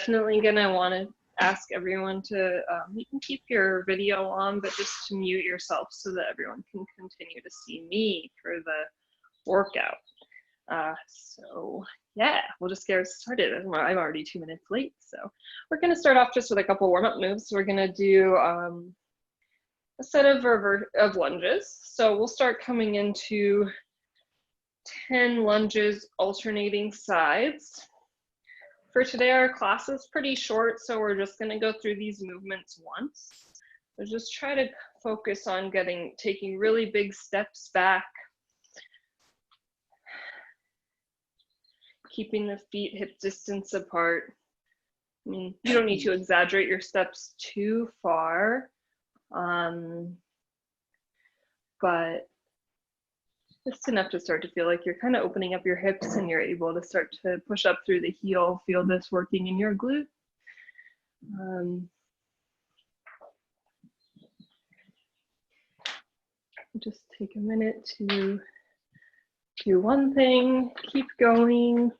Definitely gonna want to ask everyone to, you can keep your video on, but just to mute yourself so that everyone can continue to see me for the workout. So yeah, we'll just get started. I'm already 2 minutes late, so we're gonna start off just with a couple warm-up moves. We're gonna do a set of lunges. So we'll start coming into 10 lunges alternating sides. For today, our class is pretty short, so we're just gonna go through these movements once. So just try to focus on taking really big steps back, keeping the feet hip distance apart. I mean, you don't need to exaggerate your steps too far, but just enough to start to feel like you're kind of opening up your hips and you're able to start to push up through the heel, feel this working in your glute. Just take a minute to do one thing, keep going.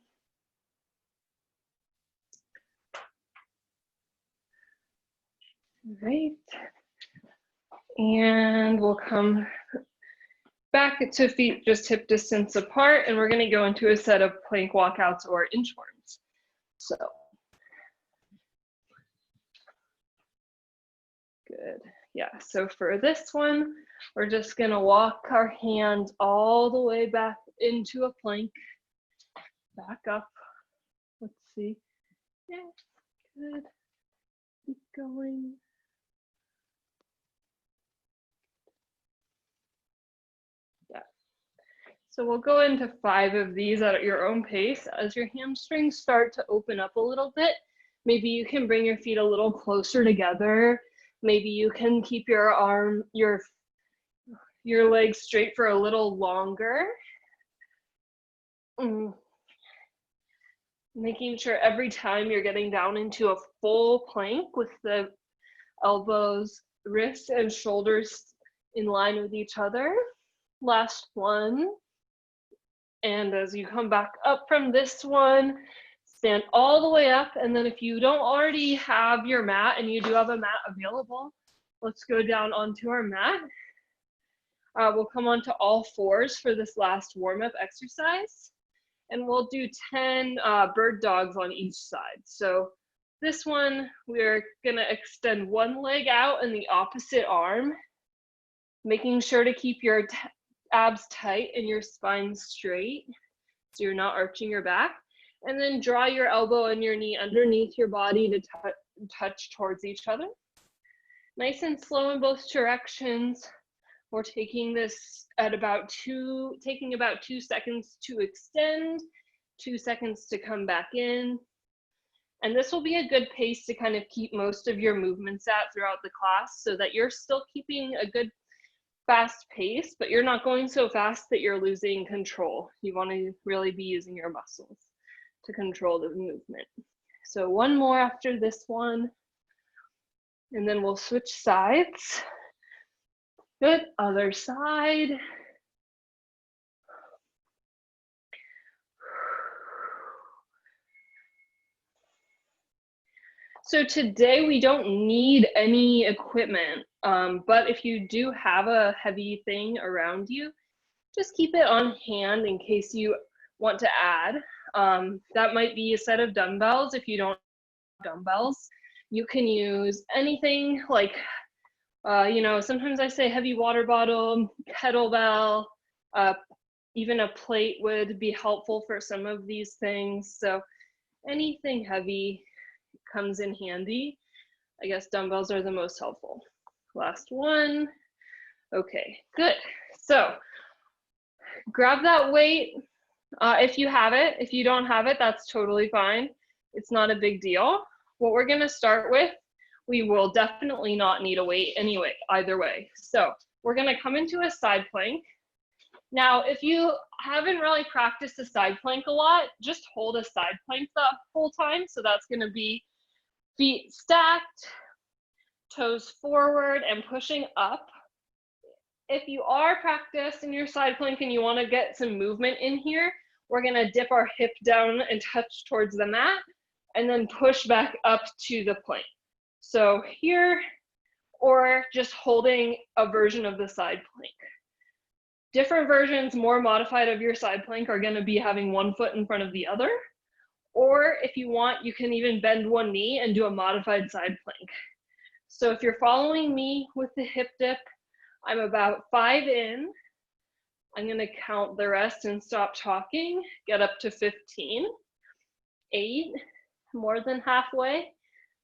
Right. And we'll come back to feet just hip distance apart, and we're going to go into a set of plank walkouts or inchworms. So good. Yeah, so for this one, we're just going to walk our hands all the way back into a plank, back up. Let's see. Yeah, good. Keep going. Yeah. So we'll go into 5 of these at your own pace. As your hamstrings start to open up a little bit, maybe you can bring your feet a little closer together. Maybe you can keep your legs straight for a little longer. Making sure every time you're getting down into a full plank with the elbows, wrists, and shoulders in line with each other. Last one. And as you come back up from this one, stand all the way up. And then if you don't already have your mat and you do have a mat available, let's go down onto our mat. We'll come onto all fours for this last warm-up exercise. And we'll do 10 bird dogs on each side. So this one, we're gonna extend one leg out in the opposite arm, making sure to keep your abs tight and your spine straight so you're not arching your back. And then draw your elbow and your knee underneath your body to touch towards each other. Nice and slow in both directions. We're taking this at taking about 2 seconds to extend, 2 seconds to come back in. And this will be a good pace to kind of keep most of your movements at throughout the class so that you're still keeping a good fast pace, but you're not going so fast that you're losing control. You want to really be using your muscles to control the movement. So one more after this one, and then we'll switch sides. Good, other side. So today we don't need any equipment, but if you do have a heavy thing around you, just keep it on hand in case you want to add. That might be a set of dumbbells. If you don't have dumbbells, you can use anything like, sometimes I say heavy water bottle, kettlebell, even a plate would be helpful for some of these things. So anything heavy comes in handy. I guess dumbbells are the most helpful. Last one. Okay, good. So grab that weight if you have it. If you don't have it, that's totally fine. It's not a big deal. What we're gonna start with, we will definitely not need a weight anyway, either way. So we're gonna come into a side plank. Now, if you haven't really practiced a side plank a lot, just hold a side plank the whole time. So that's gonna be feet stacked, toes forward and pushing up. If you are practiced in your side plank and you want to get some movement in here, we're going to dip our hip down and touch towards the mat and then push back up to the plank. So here, or just holding a version of the side plank. Different versions, more modified of your side plank, are going to be having one foot in front of the other. Or if you want, you can even bend one knee and do a modified side plank. So if you're following me with the hip dip, I'm about 5 in. I'm going to count the rest and stop talking, get up to 15, 8, more than halfway,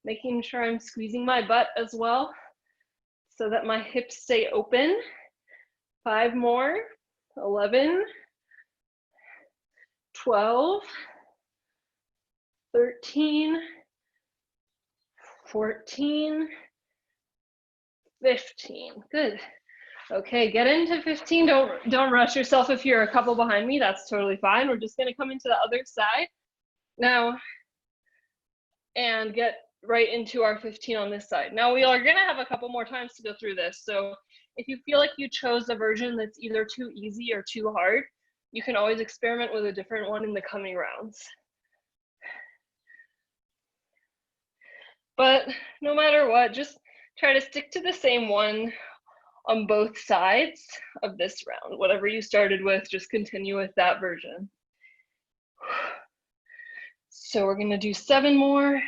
making sure I'm squeezing my butt as well so that my hips stay open. 5 more, 11, 12, 13, 14, 15. Good. Okay, get into 15. Don't rush yourself if you're a couple behind me. That's totally fine. We're just going to come into the other side now and get right into our 15 on this side. Now we are going to have a couple more times to go through this. So if you feel like you chose a version that's either too easy or too hard, you can always experiment with a different one in the coming rounds. But no matter what, just try to stick to the same one on both sides of this round. Whatever you started with, just continue with that version. So we're going to do 7 more.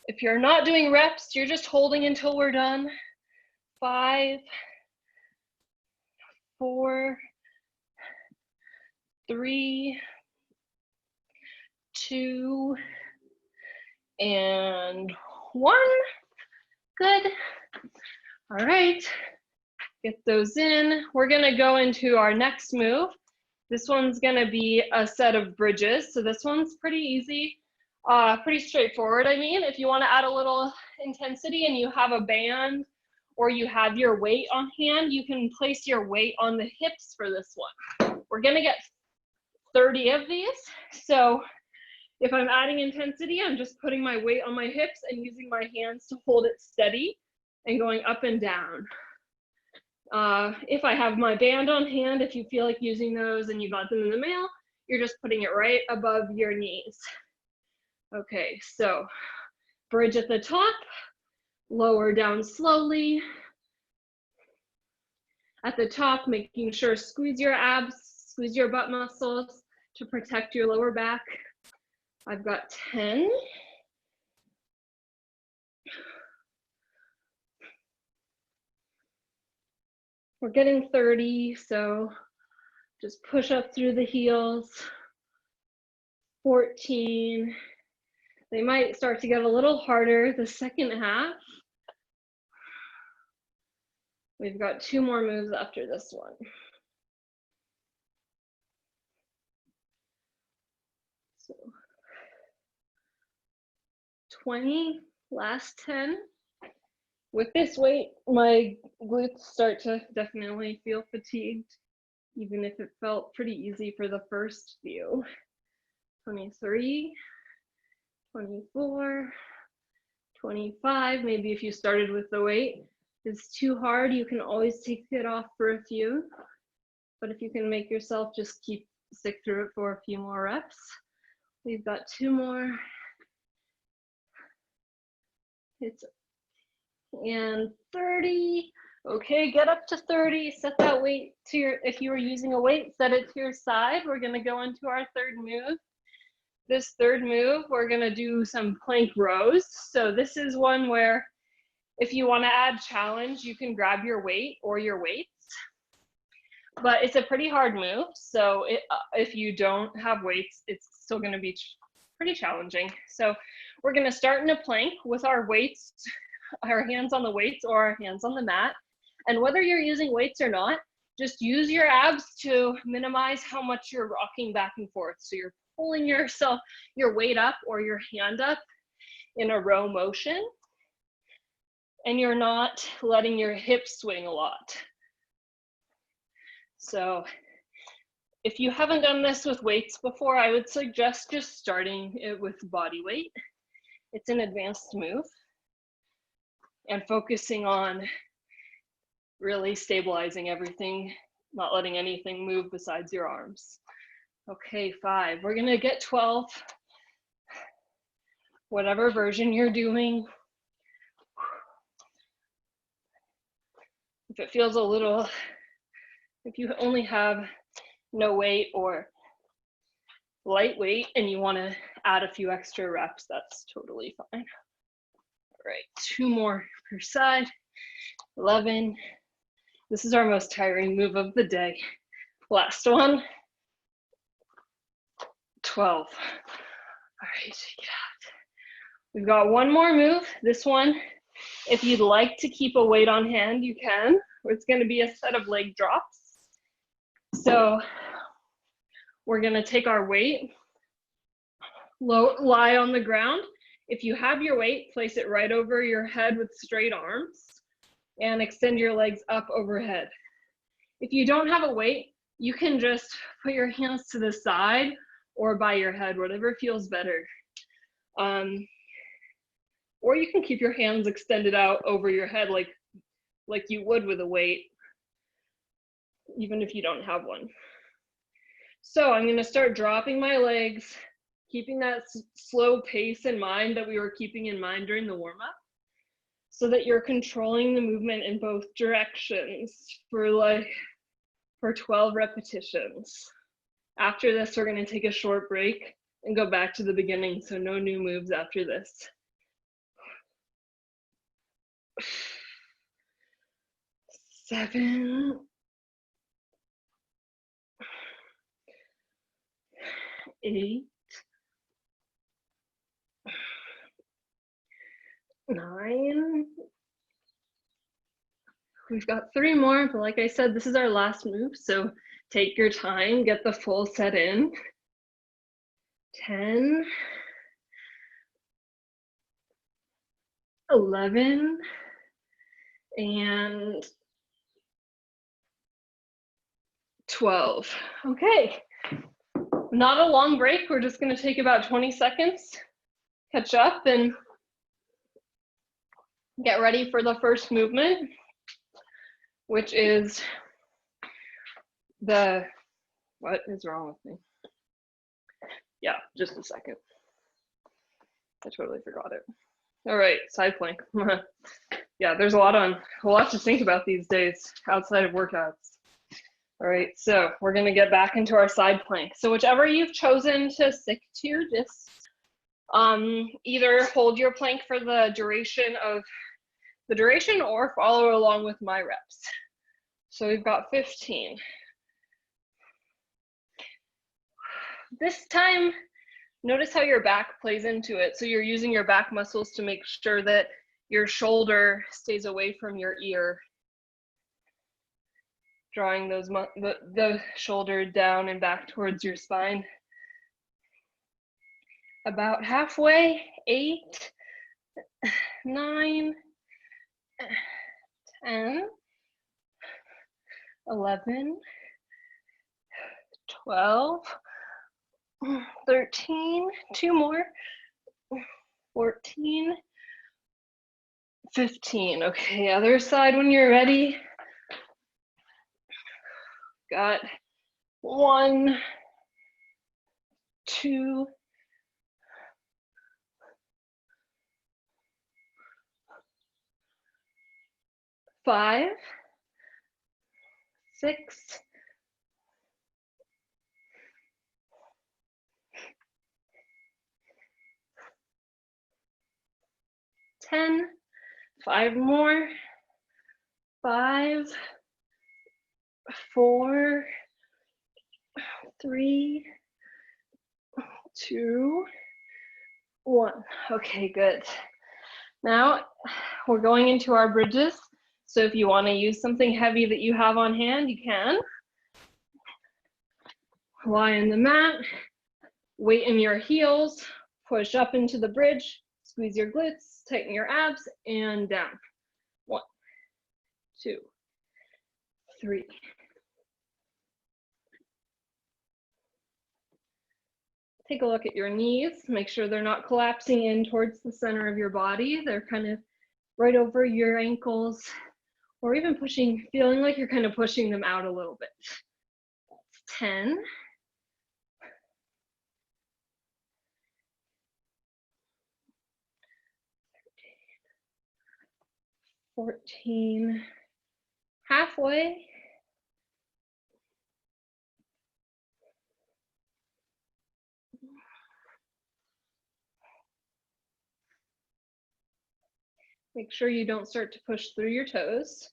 If you're not doing reps, you're just holding until we're done. 5, 4, 3, 2, and 1. Good. All right. Get those in. We're going to go into our next move. This one's going to be a set of bridges. So this one's pretty easy, pretty straightforward. I mean, if you want to add a little intensity and you have a band or you have your weight on hand, you can place your weight on the hips for this one. We're going to get 30 of these. So if I'm adding intensity, I'm just putting my weight on my hips and using my hands to hold it steady and going up and down. If I have my band on hand, if you feel like using those and you got them in the mail, you're just putting it right above your knees. Okay, so bridge at the top, lower down slowly. At the top, making sure squeeze your abs, squeeze your butt muscles to protect your lower back. I've got 10. We're getting 30, so just push up through the heels. 14. They might start to get a little harder the second half. We've got 2 more moves after this one. So 20, last 10. With this weight, my glutes start to definitely feel fatigued, even if it felt pretty easy for the first few. 23, 24, 25. Maybe if you started with the weight is too hard, you can always take it off for a few. But if you can make yourself just stick through it for a few more reps. We've got 2 more. And 30. Okay, get up to 30. Set that weight to your, if you were using a weight, set it to your side. We're going to go into our third move. This third move, we're going to do some plank rows. So this is one where if you want to add challenge, you can grab your weight or your weights. But it's a pretty hard move. So if you don't have weights, it's still going to be pretty challenging. So we're going to start in a plank with our weights, our hands on the weights or our hands on the mat. And whether you're using weights or not, just use your abs to minimize how much you're rocking back and forth. So you're pulling your weight up or your hand up in a row motion, and you're not letting your hips swing a lot. So if you haven't done this with weights before, I would suggest just starting it with body weight. It's an advanced move, and focusing on really stabilizing everything, not letting anything move besides your arms. Okay, 5. We're gonna get 12. whatever version you're doing. If it feels a little, if you only have no weight or lightweight and you want to add a few extra reps, that's totally fine. All right, 2 more per side. 11. This is our most tiring move of the day. Last one. 12. All right, get out. We've got one more move. This one, if you'd like to keep a weight on hand, you can. It's going to be a set of leg drops. So we're going to take our weight, lie on the ground. If you have your weight, place it right over your head with straight arms and extend your legs up overhead. If you don't have a weight, you can just put your hands to the side or by your head, whatever feels better. Or you can keep your hands extended out over your head like you would with a weight, even if you don't have one. So I'm gonna start dropping my legs, keeping that slow pace in mind that we were keeping in mind during the warm-up, so that you're controlling the movement in both directions for 12 repetitions. After this, we're gonna take a short break and go back to the beginning, so no new moves after this. 7, 8, 9. We've got 3 more, but like I said, this is our last move, so take your time, get the full set in. 10, 11, and 12. Okay, not a long break. We're just going to take about 20 seconds, catch up, and get ready for the first movement, which is what is wrong with me? Yeah, just a second. I totally forgot it. All right, side plank. Yeah, there's a lot to think about these days outside of workouts. All right, so we're gonna get back into our side plank. So whichever you've chosen to stick to, just either hold your plank for the duration or follow along with my reps. So we've got 15. This time, notice how your back plays into it. So you're using your back muscles to make sure that your shoulder stays away from your ear. Drawing the shoulder down and back towards your spine. About halfway, 8, 9, 10, 11, 12, 13, 2 more, 14, 15. Okay, other side when you're ready. Got 1, 2, 5, 6, 10, 5 more, 5, 4, 3, 2, 1. Okay, good. Now we're going into our bridges. So if you want to use something heavy that you have on hand, you can. Lie on the mat, weight in your heels, push up into the bridge, squeeze your glutes, tighten your abs, and down. 1, 2, 3. Take a look at your knees, make sure they're not collapsing in towards the center of your body. They're kind of right over your ankles, or even feeling like you're kind of pushing them out a little bit. 10. 14, halfway. Make sure you don't start to push through your toes.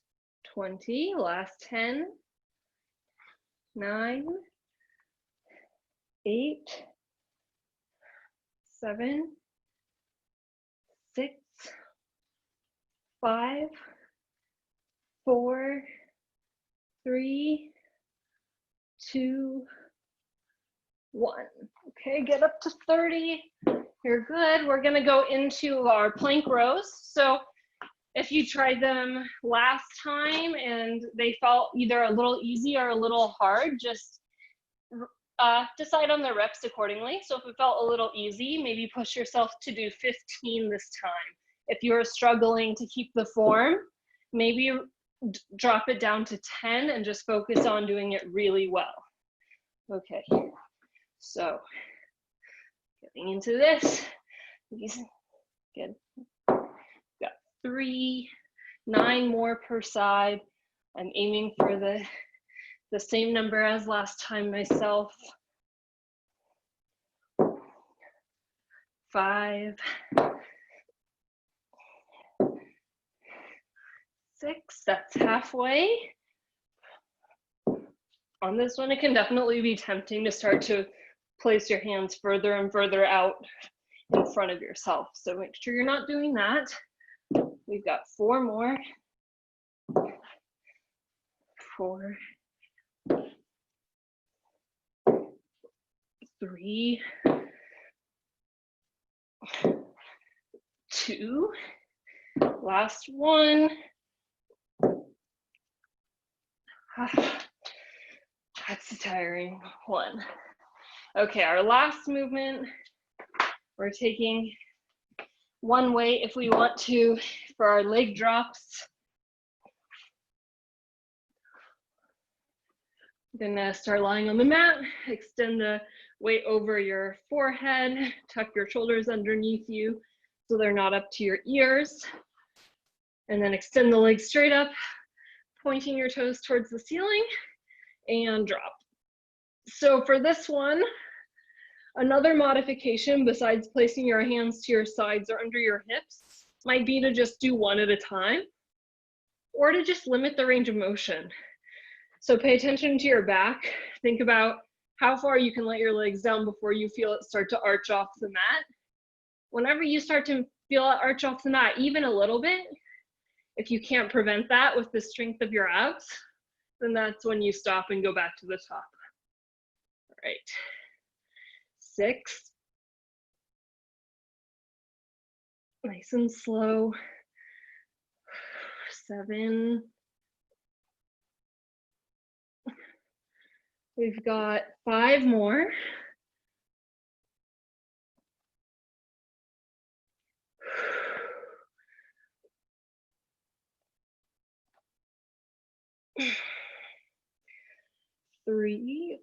20, last 10, 9, 8, 7, 6, 5, 4, 3, 2, 1. Okay, get up to 30. You're good. We're gonna go into our plank rows. So if you tried them last time and they felt either a little easy or a little hard, just decide on the reps accordingly. So if it felt a little easy, maybe push yourself to do 15 this time. If you're struggling to keep the form, maybe drop it down to 10 and just focus on doing it really well. Okay, so getting into this, good. Got 3, 9 more per side. I'm aiming for the same number as last time myself. 5, 6, that's halfway. On this one, it can definitely be tempting to start to place your hands further and further out in front of yourself. So make sure you're not doing that. We've got 4 more. 4, 3, 2, last one. That's a tiring one. Okay, our last movement, we're taking one weight if we want to for our leg drops. I'm gonna start lying on the mat, extend the weight over your forehead, tuck your shoulders underneath you so they're not up to your ears, and then extend the legs straight up, pointing your toes towards the ceiling, and drop. So for this one, another modification besides placing your hands to your sides or under your hips might be to just do one at a time, or to just limit the range of motion. So pay attention to your back. Think about how far you can let your legs down before you feel it start to arch off the mat. Whenever you start to feel it arch off the mat, even a little bit, if you can't prevent that with the strength of your abs, then that's when you stop and go back to the top. All right, 6. Nice and slow. 7. We've got 5 more. 3.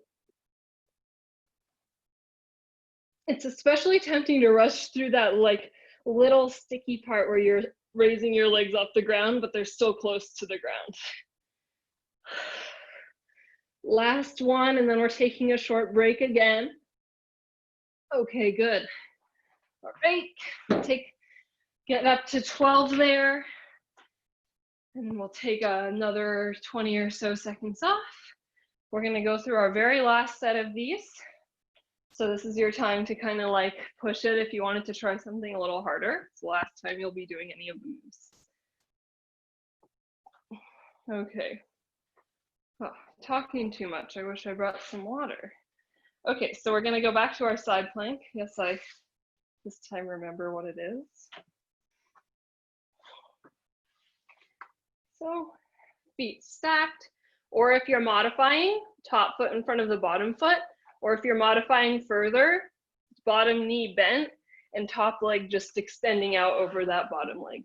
It's especially tempting to rush through that like little sticky part where you're raising your legs off the ground, but they're still close to the ground. Last one, and then we're taking a short break again. Okay, good. All right, get up to 12 there. And then we'll take another 20 or so seconds off. We're gonna go through our very last set of these. So this is your time to kind of like push it if you wanted to try something a little harder. It's the last time you'll be doing any of these. Okay. Oh, talking too much. I wish I brought some water. Okay, so we're gonna go back to our side plank. Yes, I this time remember what it is. So feet stacked, or if you're modifying, top foot in front of the bottom foot, or if you're modifying further, bottom knee bent and top leg just extending out over that bottom leg.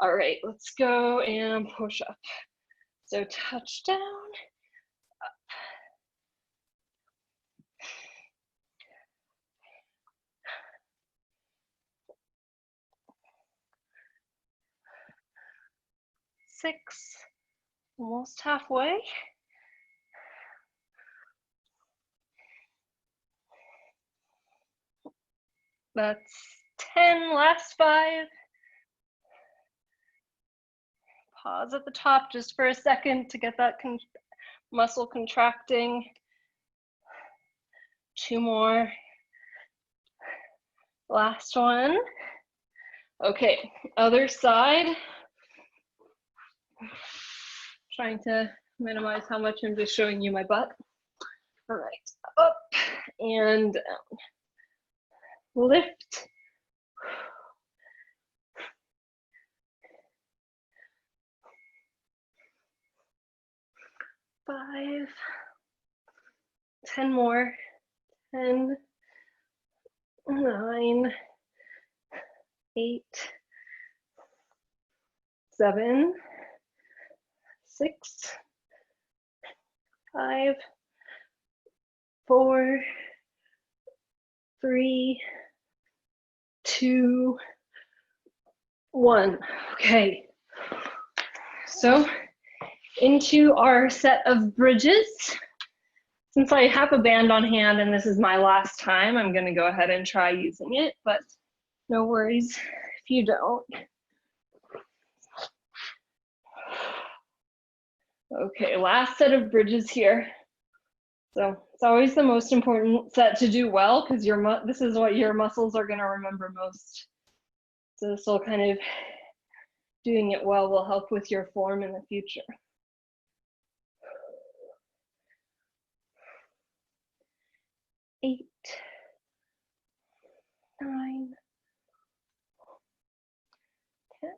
All right, let's go and push up. So touch down, up. 6, almost halfway. That's 10, last 5. Pause at the top just for a second to get that muscle contracting. 2 more. Last one. Okay, other side. Trying to minimize how much I'm just showing you my butt. All right, up and down. Lift. Five. 10 more. 10. 9. 8. 7. 6. 5. 4. 3. 2. 1. Okay. So into our set of bridges. Since I have a band on hand and this is my last time, I'm going to go ahead and try using it, but no worries if you don't. Okay, last set of bridges here. So it's always the most important set to do well because this is what your muscles are going to remember most. So this will kind of, doing it well will help with your form in the future. 8, 9, 10,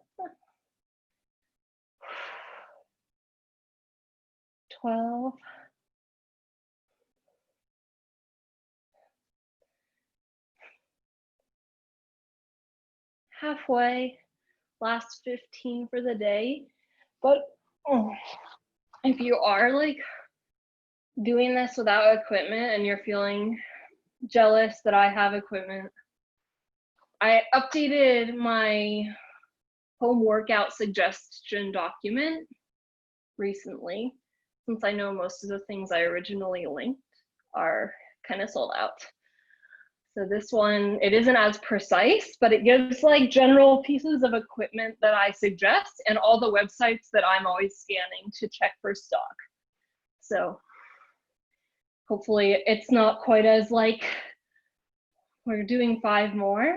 12, halfway, last 15 for the day. But if you are like doing this without equipment and you're feeling jealous that I have equipment, I updated my home workout suggestion document recently, since I know most of the things I originally linked are kind of sold out. So this one, it isn't as precise, but it gives like general pieces of equipment that I suggest and all the websites that I'm always scanning to check for stock. So hopefully it's not quite as like, we're doing 5 more,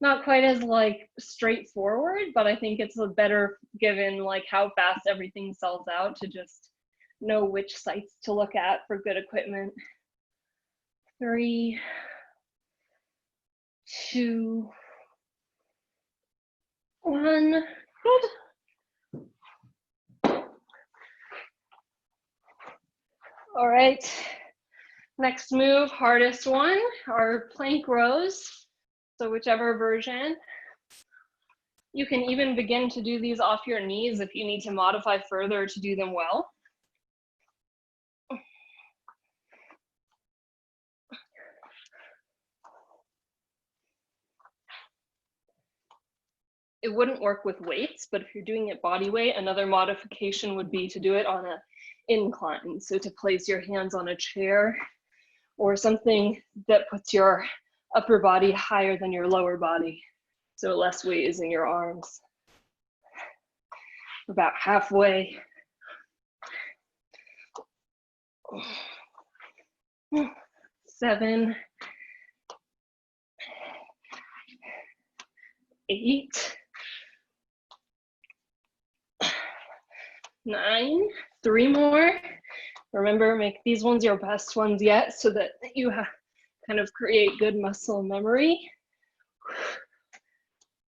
not quite as like straightforward, but I think it's a better given like how fast everything sells out to just know which sites to look at for good equipment. 3, 2, 1, good. All right, next move, hardest one, our plank rows. So whichever version. You can even begin to do these off your knees if you need to modify further to do them well. It wouldn't work with weights, but if you're doing it body weight, another modification would be to do it on an incline. So to place your hands on a chair or something that puts your upper body higher than your lower body. So less weight is in your arms. About halfway. 7, 8, 9, 3 more. Remember, make these ones your best ones yet so that you kind of create good muscle memory.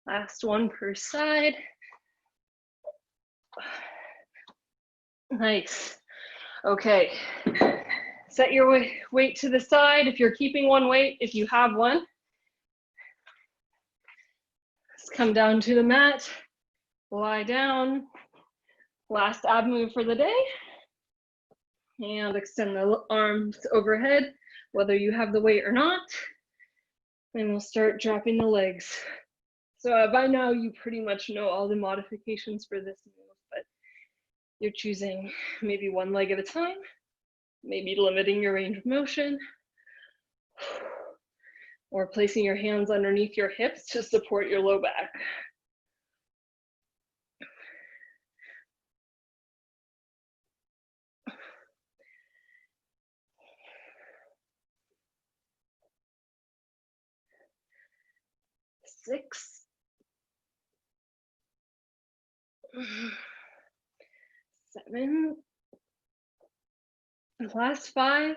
Last one per side. Nice. Okay. Set your weight to the side if you're keeping one weight, if you have one. Just come down to the mat, lie down. Last ab move for the day. And extend the arms overhead, whether you have the weight or not. And we'll start dropping the legs. So by now you pretty much know all the modifications for this move, but You're choosing maybe one leg at a time, maybe limiting your range of motion, or placing your hands underneath your hips to support your low back. Six, 7, last 5,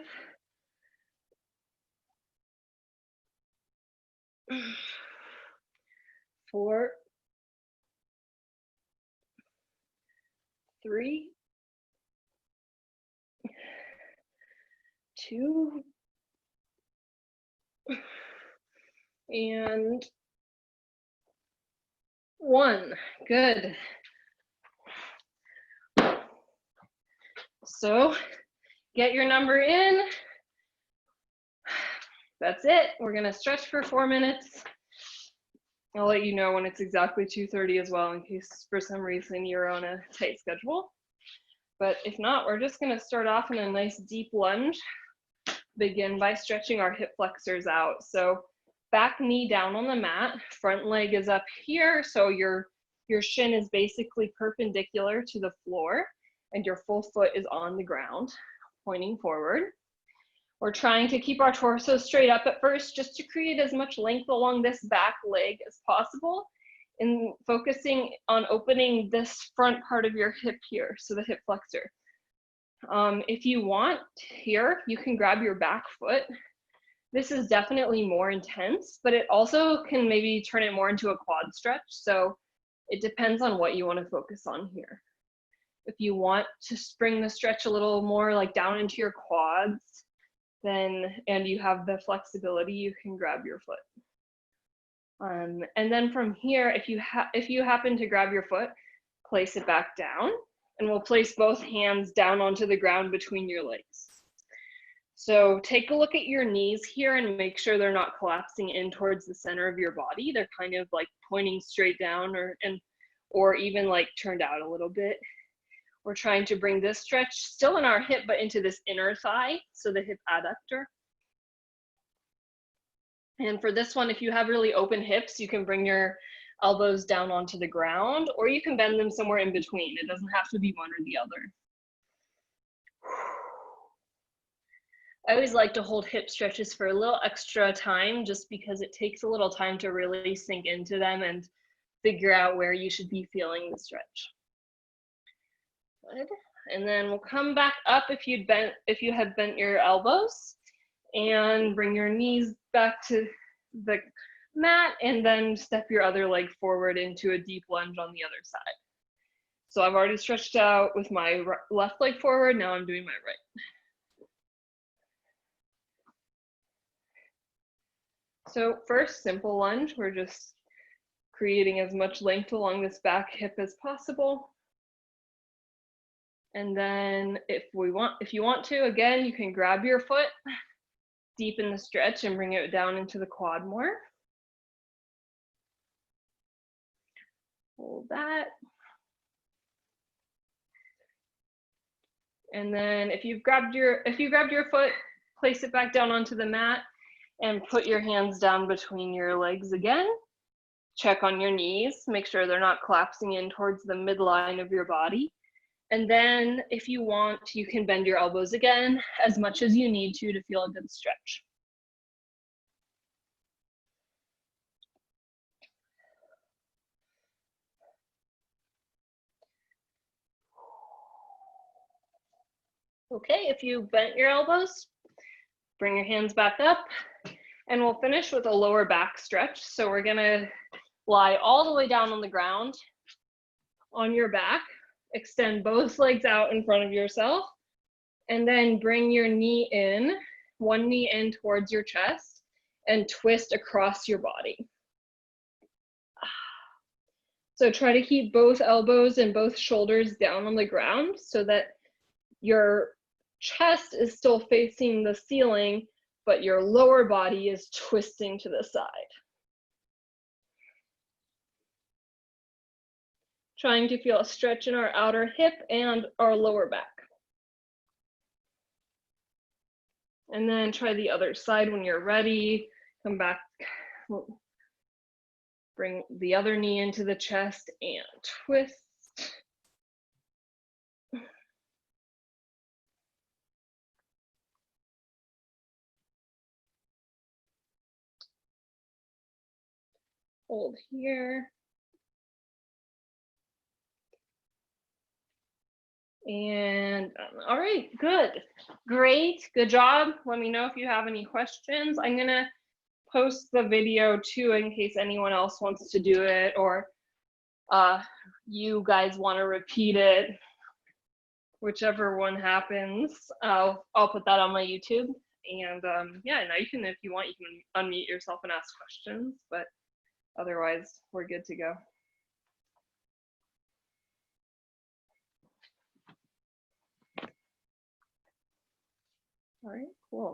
4, 3, 2, and 1. Good. So get your number in. That's it. We're gonna stretch for 4 minutes. I'll let you know when it's exactly 2:30 as well, in case for some reason you're on a tight schedule. But if not, we're just gonna start off in a nice deep lunge. Begin by stretching our hip flexors out. So back knee down on the mat, front leg is up here, so your shin is basically perpendicular to the floor, and your full foot is on the ground, pointing forward. We're trying to keep our torso straight up at first, just to create as much length along this back leg as possible, and focusing on opening this front part of your hip here, so the hip flexor. If you want here, you can grab your back foot. This is definitely more intense, but it also can maybe turn it more into a quad stretch. So it depends on what you want to focus on here. If you want to bring the stretch a little more like down into your quads, then, and you have the flexibility, you can grab your foot. And then from here, if you happen to grab your foot, place it back down, and we'll place both hands down onto the ground between your legs. So take a look at your knees here and make sure they're not collapsing in towards the center of your body. They're kind of like pointing straight down, or even like turned out a little bit. We're trying to bring this stretch still in our hip, but into this inner thigh, so the hip adductor. And for this one, if you have really open hips, you can bring your elbows down onto the ground, or you can bend them somewhere in between. It doesn't have to be one or the other. I always like to hold hip stretches for a little extra time, just because it takes a little time to really sink into them and figure out where you should be feeling the stretch. Good. And then we'll come back up if you have bent your elbows, and bring your knees back to the mat, and then step your other leg forward into a deep lunge on the other side. So I've already stretched out with my left leg forward, now I'm doing my right. So first, simple lunge. We're just creating as much length along this back hip as possible. And then if you want to, again, you can grab your foot, deepen the stretch, and bring it down into the quad more. Hold that. And then if you've grabbed your foot, place it back down onto the mat and put your hands down between your legs again. Check on your knees, make sure they're not collapsing in towards the midline of your body. And then if you want, you can bend your elbows again as much as you need to feel a good stretch. Okay, if you bent your elbows, bring your hands back up, and we'll finish with a lower back stretch. So we're gonna lie all the way down on the ground on your back, extend both legs out in front of yourself, and then bring your knee in, one knee in towards your chest, and twist across your body. So try to keep both elbows and both shoulders down on the ground so that your chest is still facing the ceiling, but your lower body is twisting to the side. Trying to feel a stretch in our outer hip and our lower back. And then try the other side when you're ready. Come back, bring the other knee into the chest and twist. Hold here. And all right, good, great, good job. Let me know if you have any questions. I'm gonna post the video too in case anyone else wants to do it, or you guys want to repeat it, whichever one happens. I'll put that on my YouTube. And yeah, now you can, if you want, you can unmute yourself and ask questions, but otherwise we're good to go. All right, cool.